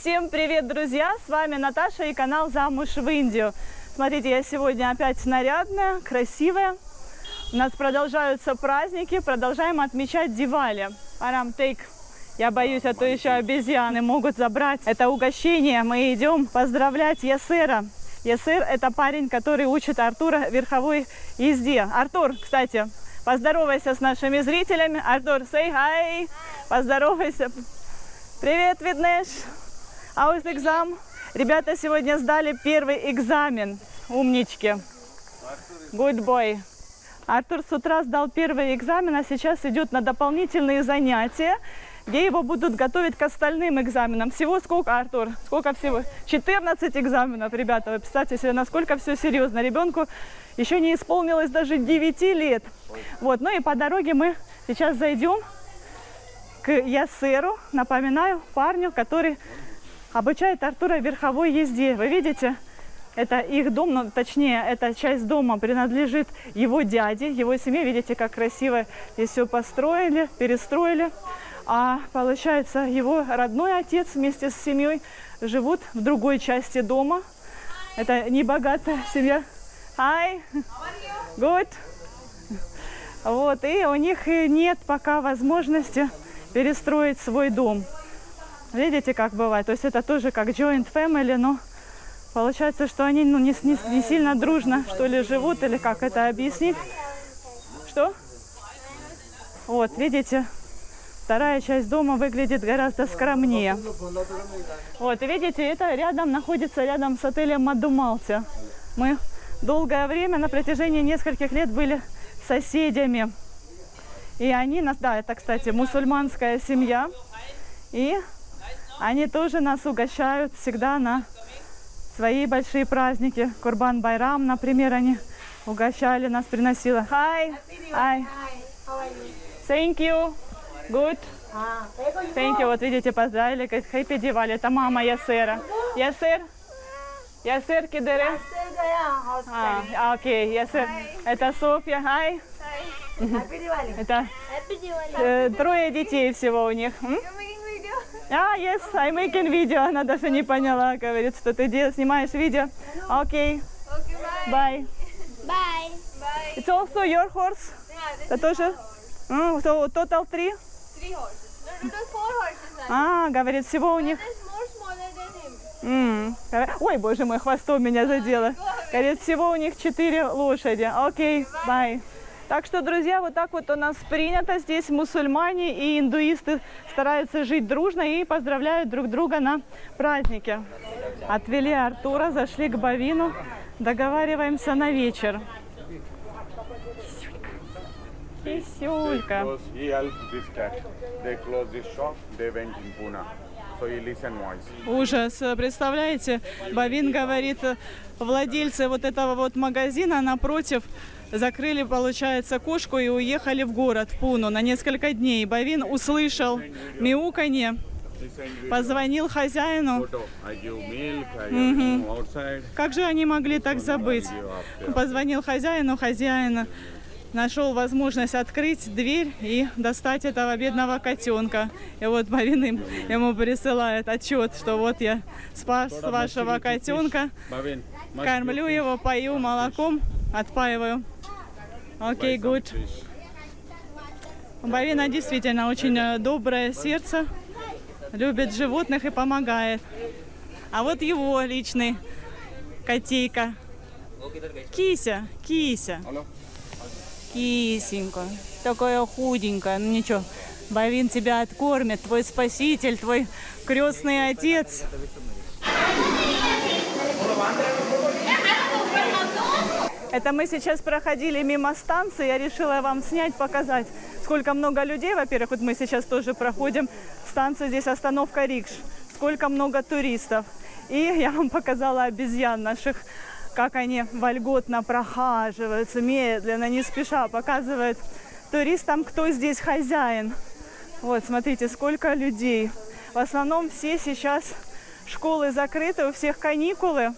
Всем привет, друзья! С вами Наташа и канал «Замуж в Индию». Смотрите, я сегодня опять нарядная, красивая. У нас продолжаются праздники, продолжаем отмечать Дивали. Арамтейк. Я боюсь, а то еще обезьяны могут забрать это угощение. Мы идем поздравлять Ясера. Ясер – это парень, который учит Артура верховой езде. Артур, кстати, поздоровайся с нашими зрителями. Артур, say hi. Поздоровайся. Привет, Виднеш. How's exam? Ребята сегодня сдали первый экзамен. Умнички. Good boy. Артур с утра сдал первый экзамен, а сейчас идет на дополнительные занятия, где его будут готовить к остальным экзаменам. Всего сколько, Артур? Сколько всего? 14 экзаменов, ребята. Вы представьте себе, насколько все серьезно. Ребенку еще не исполнилось даже 9 лет. Вот. Ну и по дороге мы сейчас зайдем к Ясеру. Напоминаю, парню, который обучает Артура верховой езде. Вы видите? Это их дом, ну, точнее, эта часть дома принадлежит его дяде, его семье. Видите, как красиво здесь все построили, перестроили. А получается, его родной отец вместе с семьей живут в другой части дома. Это небогатая семья. Hi. Good. Вот, и у них нет пока возможности перестроить свой дом. Видите, как бывает? То есть это тоже как joint family, но получается, что они не сильно дружно, что ли, живут, или как это объяснить? Что? Вот, видите, вторая часть дома выглядит гораздо скромнее. Вот, и видите, это находится рядом с отелем Мадумалти. Мы долгое время, на протяжении нескольких лет, были соседями. И они нас, да, это, кстати, мусульманская семья. И они тоже нас угощают всегда на свои большие праздники. Курбан-Байрам, например, они угощали нас, приносила. Hi. Hi. Thank you. Good. Thank you. Вот видите, поздравили. Happy Diwali. Это мама Ясера. Ясер? Ясер кидере? Окей, Ясер. Это Софья. Hi. Это трое детей всего у них. Yes, I'm making video. Она даже не поняла, говорит, что ты снимаешь видео. Окей. Bye. Bye. It's also your horse? Это тоже? So total 3? 3 horses. No, total 4 horses. Говорит, всего у них. One is more smaller than him. Ой, боже мой, хвостом меня задело. Говорит, всего у них 4 лошади. Окей, bye. Так что, друзья, вот так вот у нас принято. Здесь мусульмане и индуисты стараются жить дружно и поздравляют друг друга на празднике. Отвели Артура, зашли к Бавину, договариваемся на вечер. Кисюлька. Ужас, представляете? Бавин говорит, владельцы вот этого вот магазина напротив закрыли, получается, кошку и уехали в город, в Пуну, на несколько дней. Бавин услышал мяуканье, позвонил хозяину. Как же они могли так забыть? Позвонил хозяину, хозяин нашел возможность открыть дверь и достать этого бедного котенка. И вот Бавин ему присылает отчет, что вот я спас вашего котенка, кормлю его, пою молоком, отпаиваю. Окей, good. У Бавина действительно очень доброе сердце, любит животных и помогает. А вот его личный котейка. Кися, Кися. Кисенька, такая худенькая. Ну ничего, Бавин тебя откормит, твой спаситель, твой крестный отец. Это мы сейчас проходили мимо станции, я решила вам снять, показать, сколько много людей. Во-первых, вот мы сейчас тоже проходим станцию, здесь остановка рикш, сколько много туристов. И я вам показала обезьян наших, как они вольготно прохаживаются, медленно, не спеша, показывают туристам, кто здесь хозяин. Вот, смотрите, сколько людей. В основном все сейчас школы закрыты, у всех каникулы.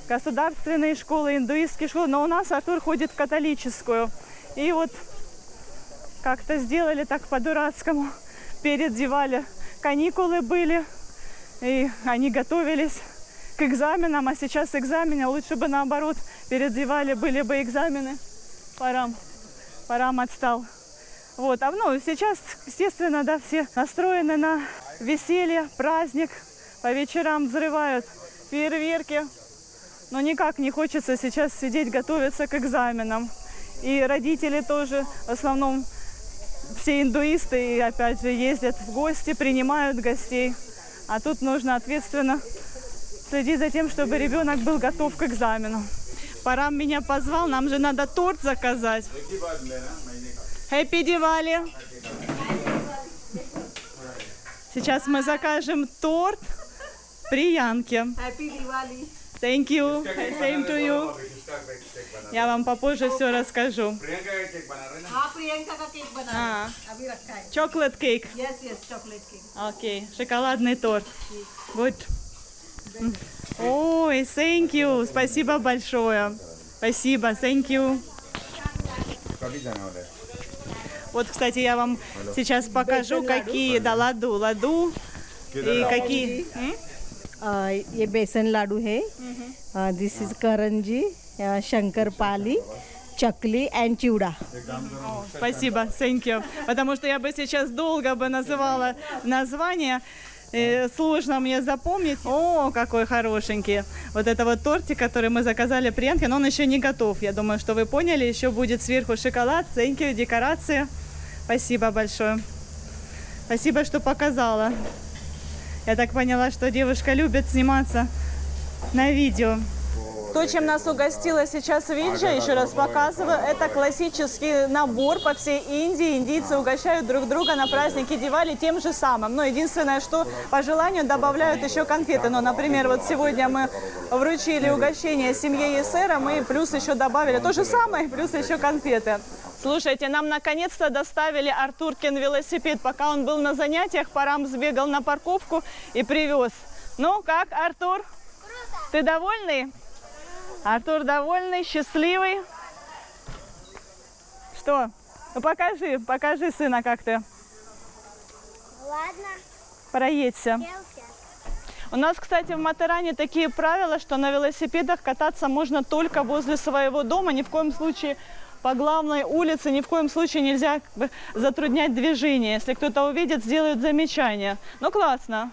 Государственные школы, индуистские школы. Но у нас Артур ходит в католическую. И вот как-то сделали так по-дурацкому. Перед Дивали каникулы были. И они готовились к экзаменам, а сейчас экзамены. Лучше бы наоборот, перед Дивали были бы экзамены. Парам отстал. Вот, сейчас, естественно, да, все настроены на веселье, праздник. По вечерам взрывают фейерверки. Но никак не хочется сейчас сидеть, готовиться к экзаменам. И родители тоже, в основном, все индуисты, и опять же ездят в гости, принимают гостей. А тут нужно ответственно следить за тем, чтобы ребенок был готов к экзамену. Парам меня позвал, нам же надо торт заказать. Happy Diwali! Сейчас мы закажем торт Приянке. Happy Diwali. Thank you. Same to you. Я вам попозже все расскажу. हाँ प्रियंका का केक बना हाँ. अभी रखा है. Chocolate cake. Yes, chocolate cake. Окей, шоколадный торт. Good. Ой, thank you. Спасибо большое. Спасибо, thank you. Вот, кстати, я вам сейчас покажу, какие, да, ладу. И какие... ये बेसन लाडू है. दिस इज करंजी, शंकरपाली, चकली एंड चिवड़ा. Спасибо, thank you. Потому что я бы сейчас долго бы называла название. Сложно мне запомнить. О, какой хорошенький. Вот это вот тортик, который мы заказали Приянке, но он еще не готов. Я думаю, что вы поняли. Еще будет сверху шоколад, thank you, декорации. Спасибо большое. Спасибо, что показала. Я так поняла, что девушка любит сниматься на видео. То, чем нас угостила сейчас Виджа, еще раз показываю, это классический набор по всей Индии. Индийцы угощают друг друга на празднике Дивали тем же самым. Но единственное, что по желанию добавляют еще конфеты. Но, например, вот сегодня мы вручили угощение семье Есера, мы плюс еще добавили то же самое, плюс еще конфеты. Слушайте, нам наконец-то доставили Артуркин велосипед. Пока он был на занятиях, Парам сбегал на парковку и привез. Ну, как, Артур? Круто. Ты довольный? Артур довольный, счастливый. Что? Ну покажи сына, как ты. Ладно. Проедься. Селфи. У нас, кстати, в Матаране такие правила, что на велосипедах кататься можно только возле своего дома. Ни в коем случае по главной улице, ни в коем случае нельзя затруднять движение. Если кто-то увидит, сделают замечание. Ну, классно.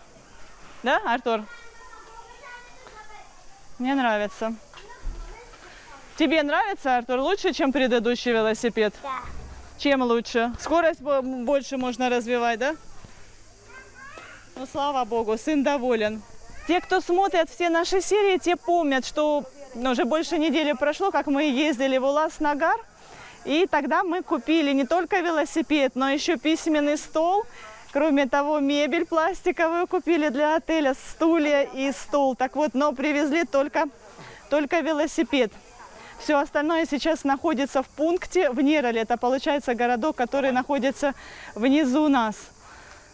Да, Артур? Мне нравится. Тебе нравится, Артур, лучше, чем предыдущий велосипед? Да. Чем лучше? Скорость больше можно развивать, да? Ну, слава богу, сын доволен. Те, кто смотрят все наши серии, те помнят, что уже больше недели прошло, как мы ездили в Улас-Нагар. И тогда мы купили не только велосипед, но еще письменный стол. Кроме того, мебель пластиковую купили для отеля, стулья и стол. Так вот, но привезли только велосипед. Все остальное сейчас находится в пункте в Нерале. Это получается городок, который находится внизу нас.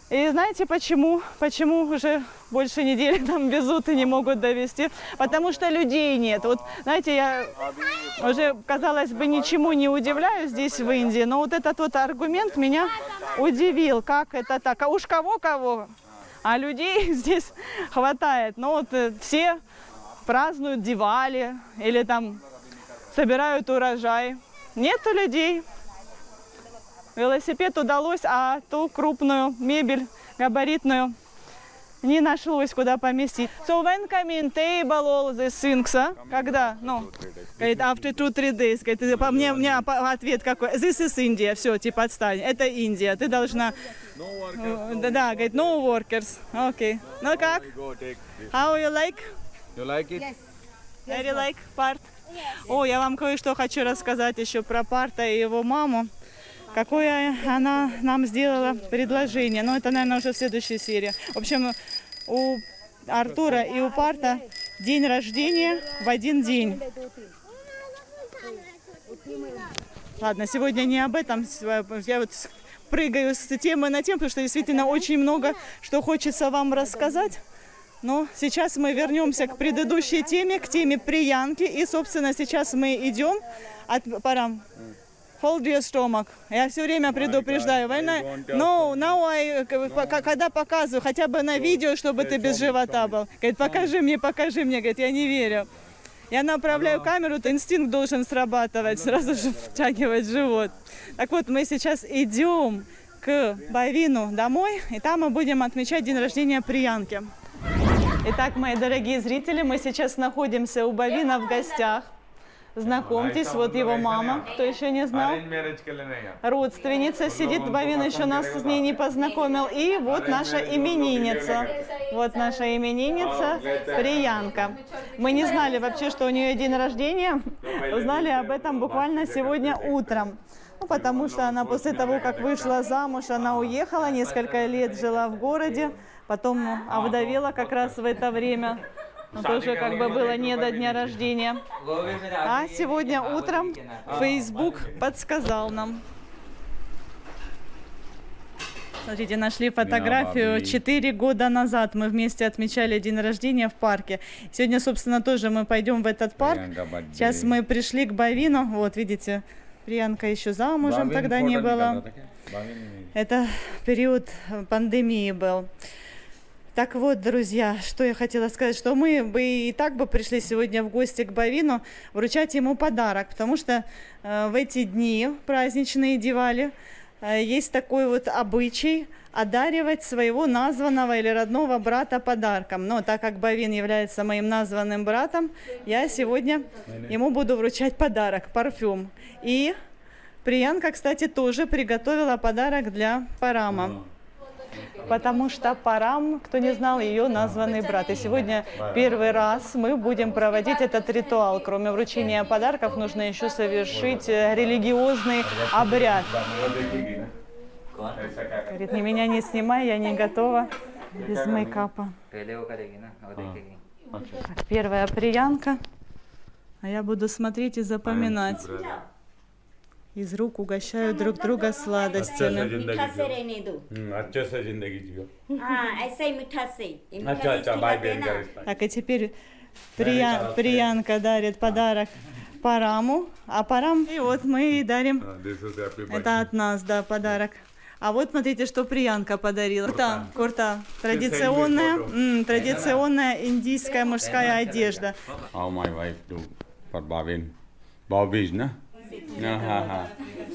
И знаете почему? Почему уже больше недели нам везут и не могут довезти? Потому что людей нет. Вот, знаете, я уже, казалось бы, ничему не удивляюсь здесь в Индии, но вот этот вот аргумент меня удивил. Как это так? А уж кого-кого? А людей здесь хватает. Но вот все празднуют Дивали или там собирают урожай. Нету людей. Велосипед удалось, а ту крупную мебель габаритную не нашлось, куда поместить. So when coming table all these things, а? Когда? Ну, говорит, after 2-3 days. Говорит, мне ответ какой? This is India. Все, типа отстань. Это Индия. Ты должна... Да, говорит, no workers. Окей. Ну как? How you like? You like it? Yes. Very like part? О, я вам кое-что хочу рассказать еще про Парта и его маму. Какое она нам сделала предложение. Но это, наверное, уже в следующей серии. В общем, у Артура и у Парта день рождения в один день. Ладно, сегодня не об этом. Я вот прыгаю с темы на тему, потому что действительно очень много, что хочется вам рассказать. Но сейчас мы вернемся к предыдущей теме, к теме Приянки. И, собственно, сейчас мы идем от Парам. Hold your stomach. Я все время предупреждаю. No, now когда показываю, хотя бы на видео, чтобы ты без живота был. Говорит, покажи мне. Говорит, я не верю. Я направляю камеру, то инстинкт должен срабатывать, сразу же втягивать живот. Так вот, мы сейчас идем к Бавину домой, и там мы будем отмечать день рождения Приянки. Итак, мои дорогие зрители, мы сейчас находимся у Бавина в гостях. Знакомьтесь, вот его мама, кто еще не знал. Родственница сидит, Бавин еще нас с ней не познакомил. И вот наша именинница. Вот наша именинница Приянка. Мы не знали вообще, что у нее день рождения. Узнали об этом буквально сегодня утром. Ну, потому что она после того, как вышла замуж, она уехала, несколько лет жила в городе, потом овдовела как раз в это время. Но тоже как бы было не до дня рождения. А сегодня утром Facebook подсказал нам. Смотрите, нашли фотографию. 4 года назад мы вместе отмечали день рождения в парке. Сегодня, собственно, тоже мы пойдем в этот парк. Сейчас мы пришли к Бавину. Вот, видите, Приянка еще замужем тогда не была. Это период пандемии был. Так вот, друзья, что я хотела сказать, что мы бы и так бы пришли сегодня в гости к Бавину вручать ему подарок, потому что в эти дни праздничные Дивали есть такой вот обычай одаривать своего названного или родного брата подарком. Но так как Бавин является моим названным братом, я сегодня ему буду вручать подарок, парфюм. И Приянка, кстати, тоже приготовила подарок для Парама. Потому что Парам, кто не знал, ее названный брат. И сегодня первый раз мы будем проводить этот ритуал. Кроме вручения подарков, нужно еще совершить религиозный обряд. Говорит, меня не снимай, я не готова без мейкапа. Первая Приянка. А я буду смотреть и запоминать. Из рук угощают друг друга сладостями. Так, и теперь Приянка дарит подарок Параму, а Парам, и вот мы и дарим. Это от нас, да, подарок. А вот смотрите, что Приянка подарила. Курта. Традиционная индийская мужская одежда. How my wife do for Bhavin? Bhavbij, na?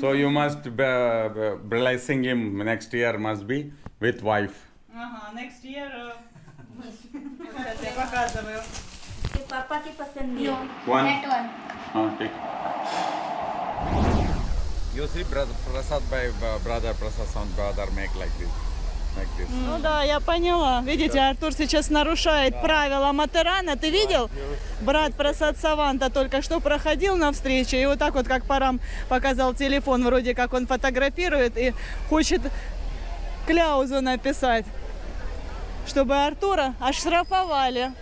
So you must be blessing him next year must be with wife. Next year. Сейчас я показываю. पापा की पसंद है One. that one Okay. You see, brother Prasad brother make like this. Ну да, я поняла. Видите, Артур сейчас нарушает правила Матерана. Ты видел? Брат Прасад Саванта только что проходил навстречу. И вот так вот, как Парам показал телефон, вроде как он фотографирует и хочет кляузу написать, чтобы Артура оштрафовали.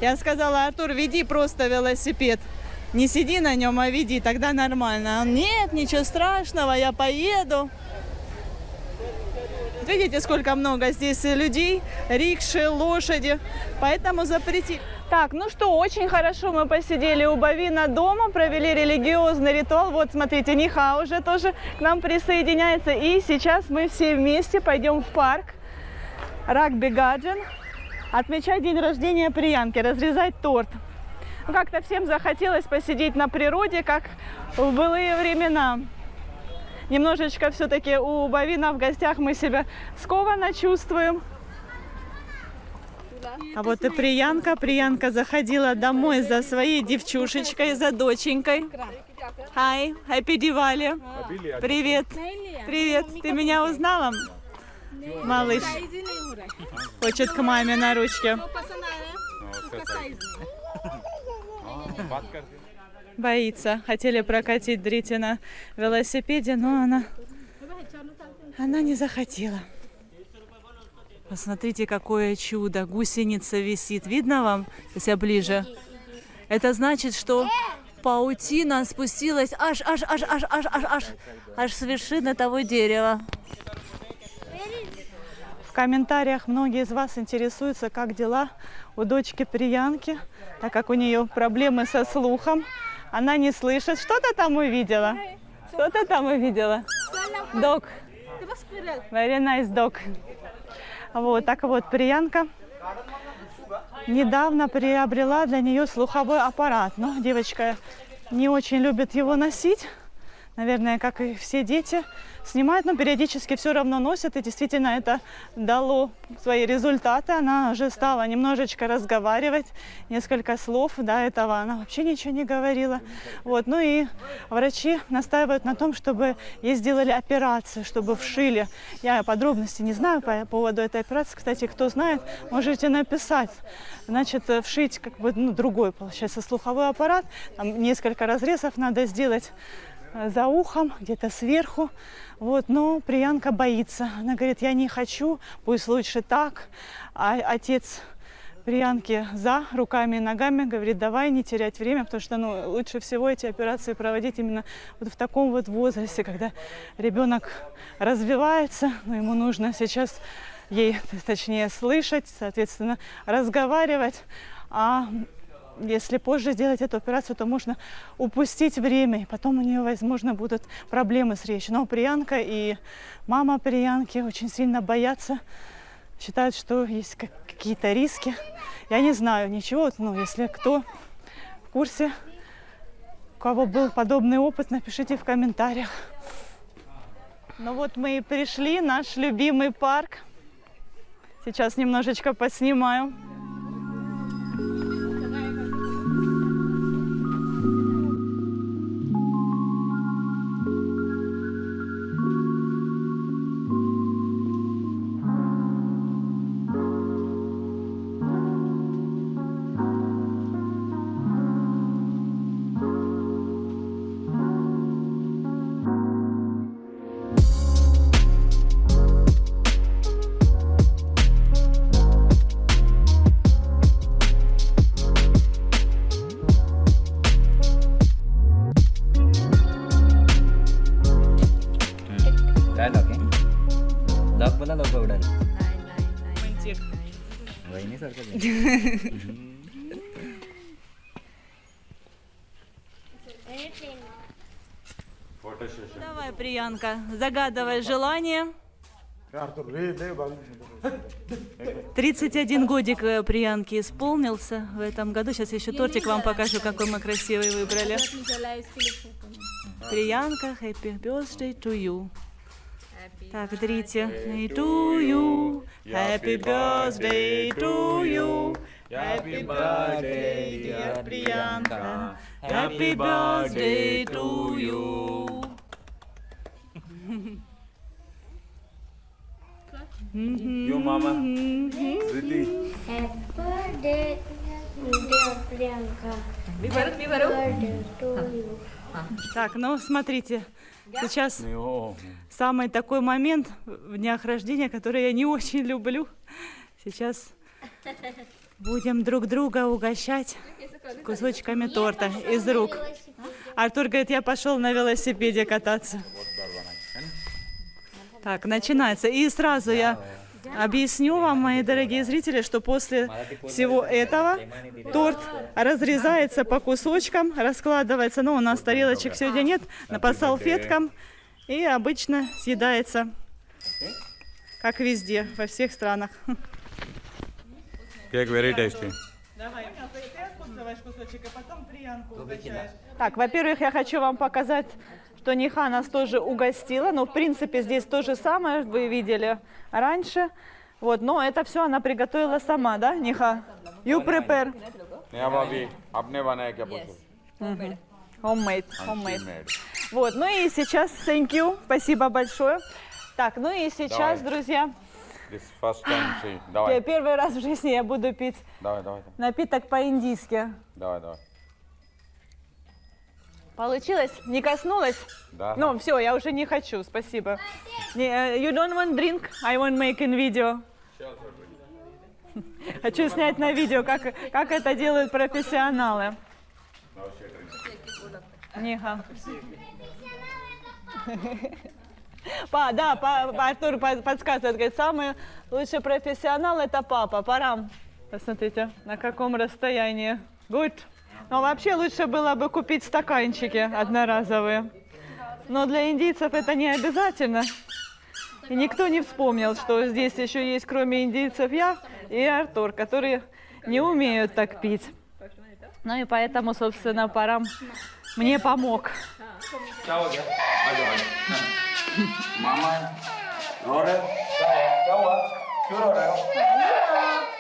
Я сказала, Артур, веди просто велосипед. Не сиди на нем, а веди, тогда нормально. Он, нет, ничего страшного, я поеду. Видите, сколько много здесь людей, рикши, лошади, поэтому запретили. Так, ну что, очень хорошо мы посидели у Бавина дома, провели религиозный ритуал. Вот, смотрите, Ниха уже тоже к нам присоединяется. И сейчас мы все вместе пойдем в парк Рагби Гаджен отмечать день рождения Приянки, разрезать торт. Ну, как-то всем захотелось посидеть на природе, как в былые времена. Немножечко все-таки у Бавина в гостях мы себя скованно чувствуем. А вот и Приянка. Приянка заходила домой за своей девчушечкой, за доченькой. Hi, happy Diwali. Привет. Привет. Ты меня узнала? Малыш. Хочет к маме на ручке. Боится. Хотели прокатить Дрити на велосипеде, но она не захотела. Посмотрите, какое чудо. Гусеница висит. Видно вам? Если ближе. Это значит, что паутина спустилась аж с вершины того дерева. В комментариях многие из вас интересуются, как дела у дочки Приянки, так как у нее проблемы со слухом. Она не слышит. Что-то там увидела. Что-то там увидела. Dog. Very nice dog. Вот так вот Приянка недавно приобрела для нее слуховой аппарат. Но девочка не очень любит его носить. Наверное, как и все дети, снимает, но периодически все равно носит. И действительно это дало свои результаты. Она уже стала немножечко разговаривать, несколько слов. До этого она вообще ничего не говорила. Вот. Ну и врачи настаивают на том, чтобы ей сделали операцию, чтобы вшили. Я подробности не знаю по поводу этой операции. Кстати, кто знает, можете написать. Значит, вшить как бы другой, получается, слуховой аппарат. Там несколько разрезов надо сделать за ухом, где-то сверху. Вот, но Приянка боится. Она говорит, я не хочу, пусть лучше так. А отец Приянки за руками и ногами говорит, давай не терять время, потому что лучше всего эти операции проводить именно вот в таком вот возрасте, когда ребенок развивается, но ему нужно сейчас ей, точнее, слышать, соответственно, разговаривать. А если позже сделать эту операцию, то можно упустить время, и потом у нее, возможно, будут проблемы с речью. Но Приянка и мама Приянки очень сильно боятся, считают, что есть какие-то риски. Я не знаю ничего, если кто в курсе, у кого был подобный опыт, напишите в комментариях. Ну вот мы и пришли, наш любимый парк. Сейчас немножечко поснимаю. काय docking dog बोला लोक उडाल वहिनीसारखं Давай, Приянка, загадывай желание. 31 годик Приянке исполнился в этом году. Сейчас еще тортик вам покажу, какой мы красивый выбрали. Приянка, happy birthday to you. Так, смотрите. To you, happy birthday to you. Happy birthday, dear Приянка. Happy birthday to you. You, mama. Sweetie. Happy birthday, dear Priyanka. Happy birthday to you. Так, ну смотрите, сейчас самый такой момент в днях рождения, который я не очень люблю. Сейчас будем друг друга угощать кусочками торта из рук. Артур говорит, я пошел на велосипеде кататься. Так, начинается. И сразу я объясню вам, мои дорогие зрители, что после всего этого торт разрезается по кусочкам, раскладывается, у нас тарелочек сегодня нет, по салфеткам и обычно съедается, как везде, во всех странах. Cake very tasty. Давай, ты откусываешь кусочек, а потом Приянку угощаешь. Так, во-первых, я хочу вам показать, что Ниха нас тоже угостила. В принципе, здесь то же самое, вы видели раньше. Вот, но это все она приготовила сама, да, Ниха? You prepare. Neha भाभी आपने बनाया क्या पूछो? Homemade. Вот, ну и сейчас, thank you, спасибо большое. Так, ну и сейчас, Давай. друзья, This first time, see. Давай. первый раз в жизни я буду пить Давай. напиток по-индийски. Давай. Получилось? Не коснулась? Да. Ну, все, я уже не хочу, спасибо. You don't want drink? I want make in video. Хочу снять на видео, как это делают профессионалы. Ниха. Артур подсказывает, говорит, самый лучший профессионал это папа. Парам. Посмотрите, на каком расстоянии. Good. Но вообще лучше было бы купить стаканчики одноразовые. Но для индийцев это не обязательно. И никто не вспомнил, что здесь еще есть, кроме индийцев, я и Артур, которые не умеют так пить. Ну и поэтому, собственно, Парам мне помог.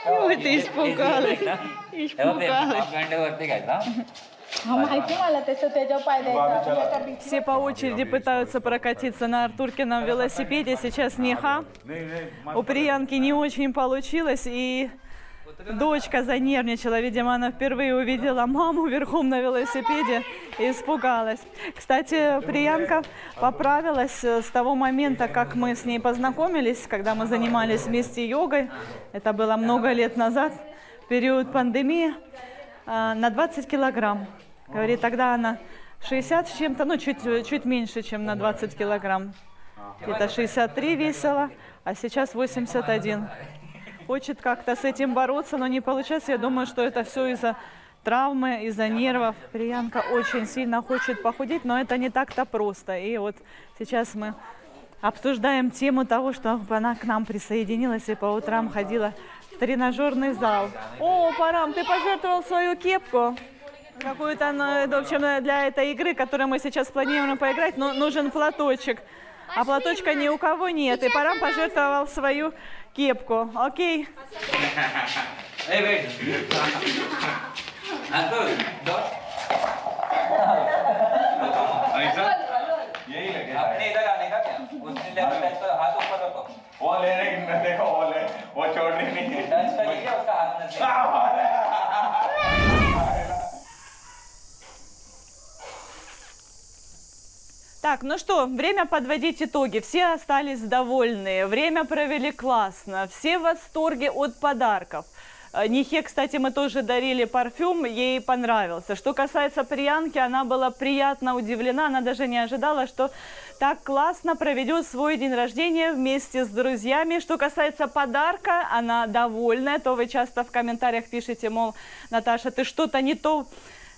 Ой, ты испугалась. वरती घ्यायचा Все по очереди пытаются прокатиться на Артуркином велосипеде. Сейчас Неха. У Приянки не очень получилось, и дочка занервничала. Видимо, она впервые увидела маму верхом на велосипеде и испугалась. Кстати, Приянка поправилась с того момента, как мы с ней познакомились, когда мы занимались вместе йогой. Это было много лет назад, в период пандемии, на 20 килограмм. Говорит, тогда она 60 с чем-то, ну, чуть меньше, чем на 20 килограмм. Где-то 63 весила, а сейчас 81. Хочет как-то с этим бороться, но не получается. Я думаю, что это все из-за травмы, из-за нервов. Приянка очень сильно хочет похудеть, но это не так-то просто. И вот сейчас мы обсуждаем тему того, что она к нам присоединилась и по утрам ходила в тренажерный зал. О, Парам, ты пожертвовал свою кепку. Какую-то, в общем, для этой игры, которую мы сейчас планируем поиграть, нужен платочек. А платочка ни у кого нет. И Парам пожертвовал свою кепку. Окей. अपने इधर आने का क्या उस लेवल पे हाथ ऊपर रखो वो ले रही है, देखो वो छोड़ रही नहीं है। टच करिए उसका हाथ में Так, ну что, время подводить итоги. Все остались довольны, время провели классно, все в восторге от подарков. Нихе, кстати, мы тоже дарили парфюм, ей понравился. Что касается Приянки, она была приятно удивлена, она даже не ожидала, что так классно проведет свой день рождения вместе с друзьями. Что касается подарка, она довольная, то вы часто в комментариях пишете, мол, Наташа, ты что-то не то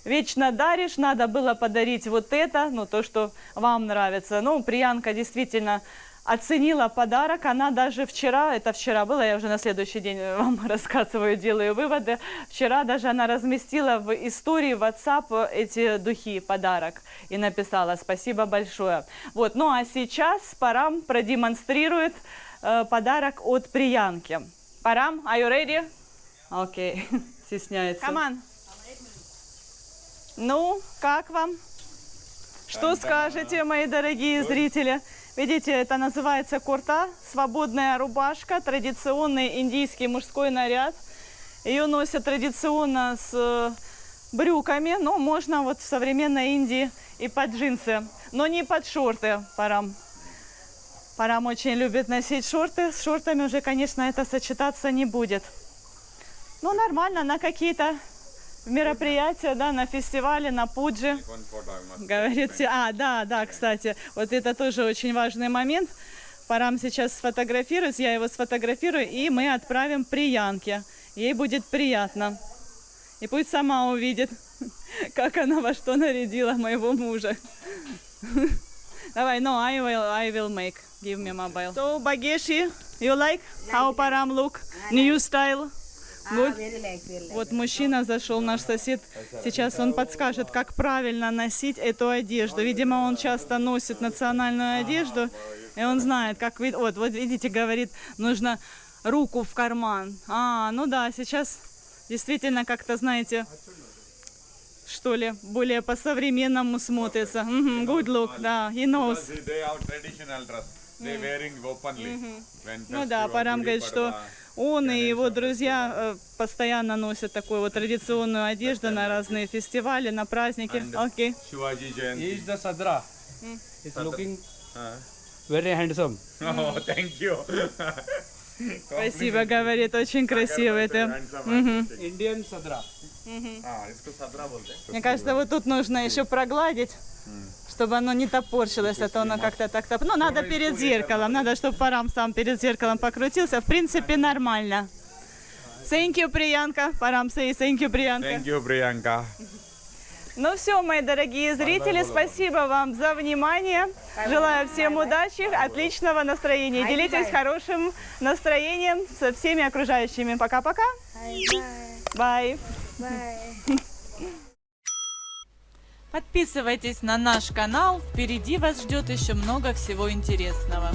вечно даришь, надо было подарить вот это, ну, то, что вам нравится. Ну, Приянка действительно оценила подарок, она даже вчера, это вчера было, я уже на следующий день вам рассказываю, делаю выводы, вчера даже она разместила в истории в WhatsApp эти духи, подарок, и написала «Спасибо большое». Вот, ну, а сейчас Парам продемонстрирует подарок от Приянки. Парам, are you ready? Окей, стесняется. Come on. Ну, как вам? Что скажете, мои дорогие зрители? Видите, это называется курта, свободная рубашка, традиционный индийский мужской наряд. Ее носят традиционно с брюками, но можно вот в современной Индии и под джинсы, но не под шорты, Парам. Парам очень любит носить шорты, с шортами уже, конечно, это сочетаться не будет. Ну, нормально, на какие-то мероприятия, да, на фестивале, на Пуджи. Говорит, да, кстати, вот это тоже очень важный момент. Парам сейчас сфотографирует, я его сфотографирую, и мы отправим Приянке. Ей будет приятно. И пусть сама увидит, как она во что нарядила моего мужа. Давай, no, I will make. Give me mobile. So, Bageshi, you like how Param look? New style? Good? Вот мужчина зашел, наш сосед. Сейчас он подскажет, как правильно носить эту одежду. Видимо, он часто носит национальную одежду, и он знает, как... Вот видите, говорит, нужно руку в карман. Ну да, сейчас действительно как-то, знаете, что ли, более по-современному смотрится. Good look, да, he knows. Ну да, Парам говорит, что он и его друзья постоянно носят такую вот традиционную одежду на разные фестивали, на праздники. Окей. He is the Sadra. He's looking very handsome. Oh, thank you. Спасибо, говорит, очень красивый ты. Indian Sadra. इसको सदरा बोलते हैं. Мне кажется, вот тут нужно еще прогладить, чтобы оно не топорщилось, а то оно как-то так... Ну, надо перед зеркалом, надо, чтобы Парам сам перед зеркалом покрутился. В принципе, нормально. Thank you, Приянка. Парам, say thank you, Приянка. Thank you, Priyanka. Ну все, мои дорогие зрители, спасибо вам за внимание. Желаю всем удачи, отличного настроения. Делитесь хорошим настроением со всеми окружающими. Пока-пока. Bye. Bye. Bye. Подписывайтесь на наш канал, впереди вас ждет еще много всего интересного.